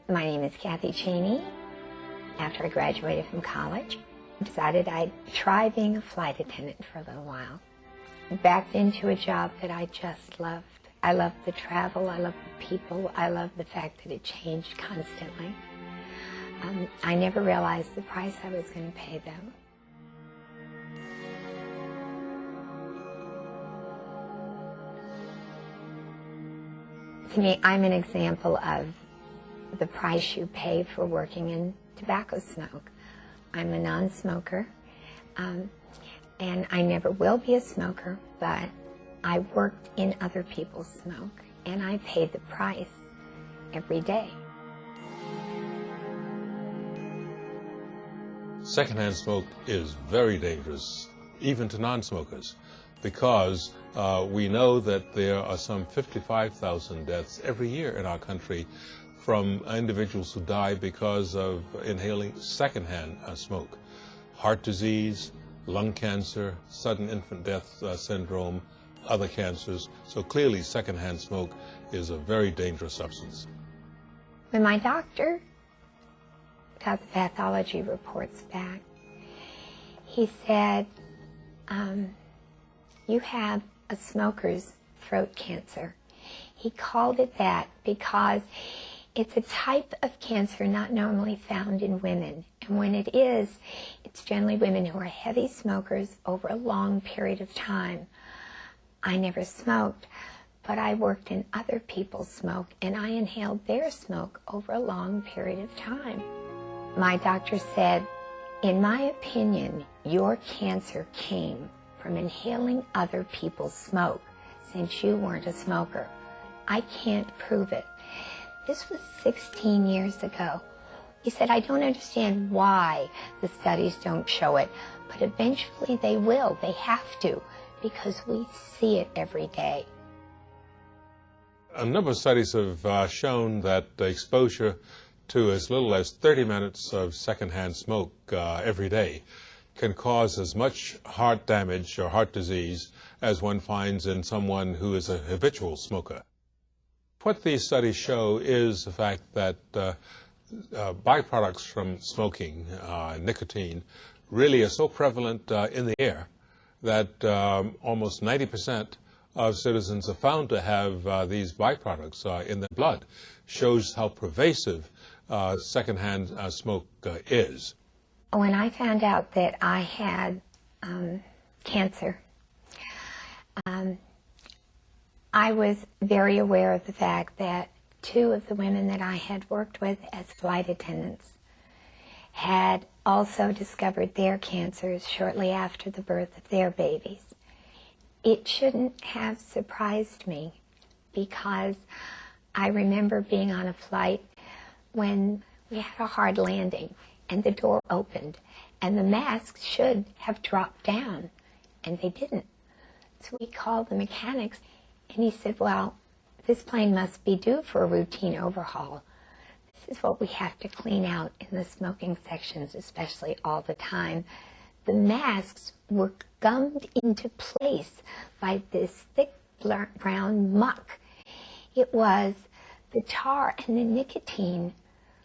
My name is Kathie Cheney. After I graduated from college, I decided I'd try being a flight attendant for a little while. I backed into a job that I just loved. I loved the travel, I loved the people, I loved the fact that it changed constantly. I never realized the price I was going to pay them. To me, I'm an example of the price you pay for working in tobacco smoke. I'm a non-smoker, and I never will be a smoker, but I worked in other people's smoke, and I paid the price every day. Secondhand smoke is very dangerous, even to non-smokers, because we know that there are some 55,000 deaths every year in our country from individuals who die because of inhaling secondhand smoke. Heart disease, lung cancer, sudden infant death syndrome, other cancers. So clearly secondhand smoke is a very dangerous substance. When my doctor got the pathology reports back, he said, you have a smoker's throat cancer. He called it that because it's a type of cancer not normally found in women. And when it is, it's generally women who are heavy smokers over a long period of time. I never smoked, but I worked in other people's smoke, and I inhaled their smoke over a long period of time. My doctor said, in my opinion, your cancer came from inhaling other people's smoke since you weren't a smoker. I can't prove it. This was 16 years ago. He said, I don't understand why the studies don't show it, but eventually they will. They have to, because we see it every day. A number of studies have shown that exposure to as little as 30 minutes of secondhand smoke every day can cause as much heart damage or heart disease as one finds in someone who is a habitual smoker. What these studies show is the fact that byproducts from smoking, nicotine, really are so prevalent in the air that almost 90% of citizens are found to have these byproducts in their blood. Shows how pervasive secondhand smoke is. When I found out that I had cancer, I was very aware of the fact that two of the women that I had worked with as flight attendants had also discovered their cancers shortly after the birth of their babies. It shouldn't have surprised me, because I remember being on a flight when we had a hard landing and the door opened and the masks should have dropped down, and they didn't. So we called the mechanics, and he said, well, this plane must be due for a routine overhaul. This is what we have to clean out in the smoking sections, especially all the time. The masks were gummed into place by this thick brown muck. It was the tar and the nicotine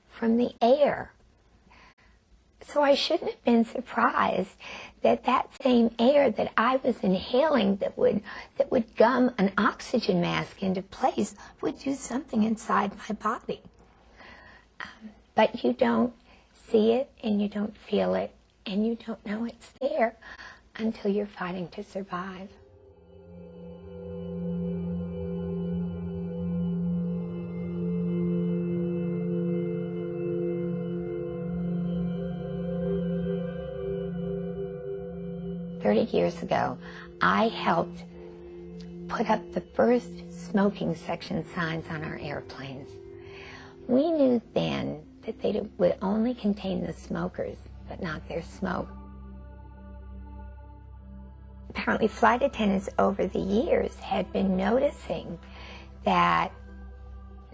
from the air. So I shouldn't have been surprised that that same air that I was inhaling that would gum an oxygen mask into place would do something inside my body. But you don't see it, and you don't feel it, and you don't know it's there until you're fighting to survive. Years ago, I helped put up the first smoking section signs on our airplanes. We knew then that they would only contain the smokers, but not their smoke. Apparently, flight attendants over the years had been noticing that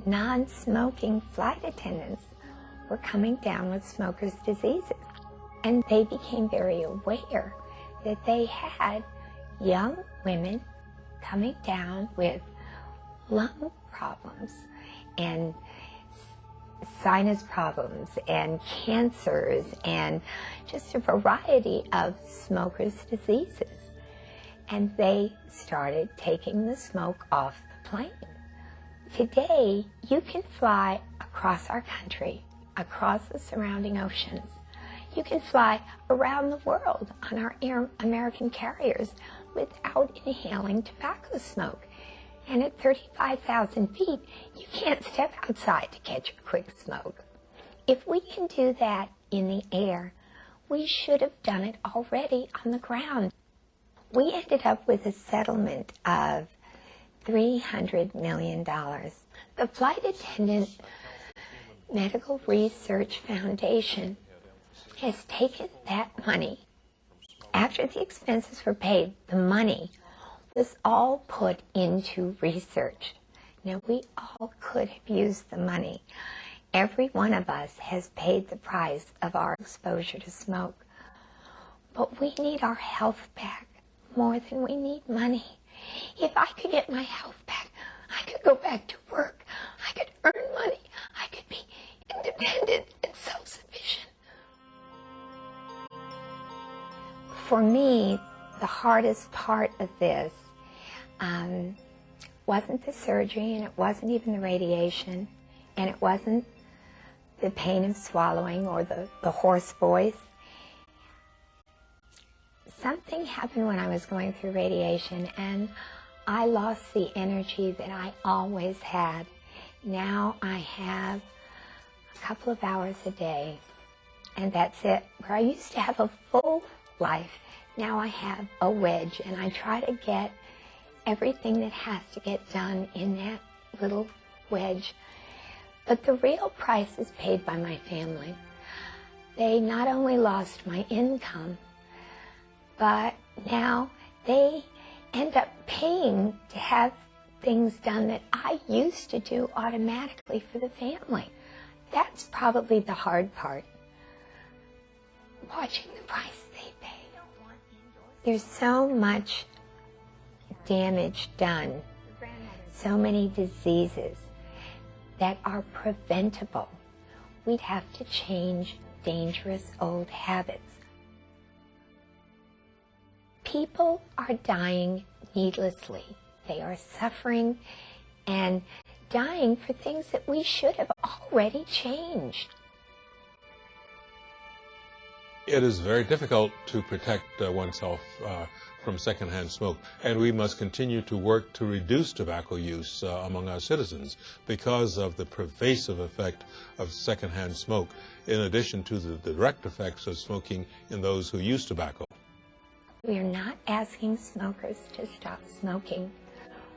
non-smoking flight attendants were coming down with smokers' diseases, and they became very aware that they had young women coming down with lung problems and sinus problems and cancers and just a variety of smokers' diseases. And they started taking the smoke off the plane. Today, you can fly across our country, across the surrounding oceans. You can fly around the world on our American carriers without inhaling tobacco smoke. And at 35,000 feet, you can't step outside to catch a quick smoke. If we can do that in the air, we should have done it already on the ground. We ended up with a settlement of $300 million. The Flight Attendant Medical Research Foundation has taken that money. After the expenses were paid, the money was all put into research. Now, we all could have used the money. Every one of us has paid the price of our exposure to smoke. But we need our health back more than we need money. If I could get my health back, I could go back to work, I could earn money, I could be independent and self-sufficient. For me, the hardest part of this wasn't the surgery, and it wasn't even the radiation, and it wasn't the pain of swallowing or the hoarse voice. Something happened when I was going through radiation, and I lost the energy that I always had. Now I have a couple of hours a day, and that's it. Where I used to have a full life, now I have a wedge, and I try to get everything that has to get done in that little wedge. But the real price is paid by my family. They not only lost my income, but now they end up paying to have things done that I used to do automatically for the family. That's probably the hard part, watching the price they pay. There's so much damage done, so many diseases that are preventable. We'd have to change dangerous old habits. People are dying needlessly. They are suffering and dying for things that we should have already changed. It is very difficult to protect oneself from secondhand smoke, and we must continue to work to reduce tobacco use among our citizens because of the pervasive effect of secondhand smoke, in addition to the direct effects of smoking in those who use tobacco. We are not asking smokers to stop smoking.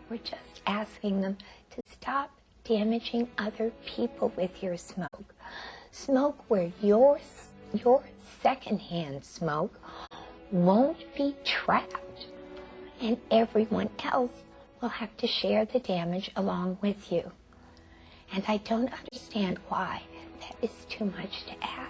We're just asking them to stop damaging other people with your smoke. Smoke where your secondhand smoke won't be trapped, and everyone else will have to share the damage along with you. And I don't understand why that is too much to ask.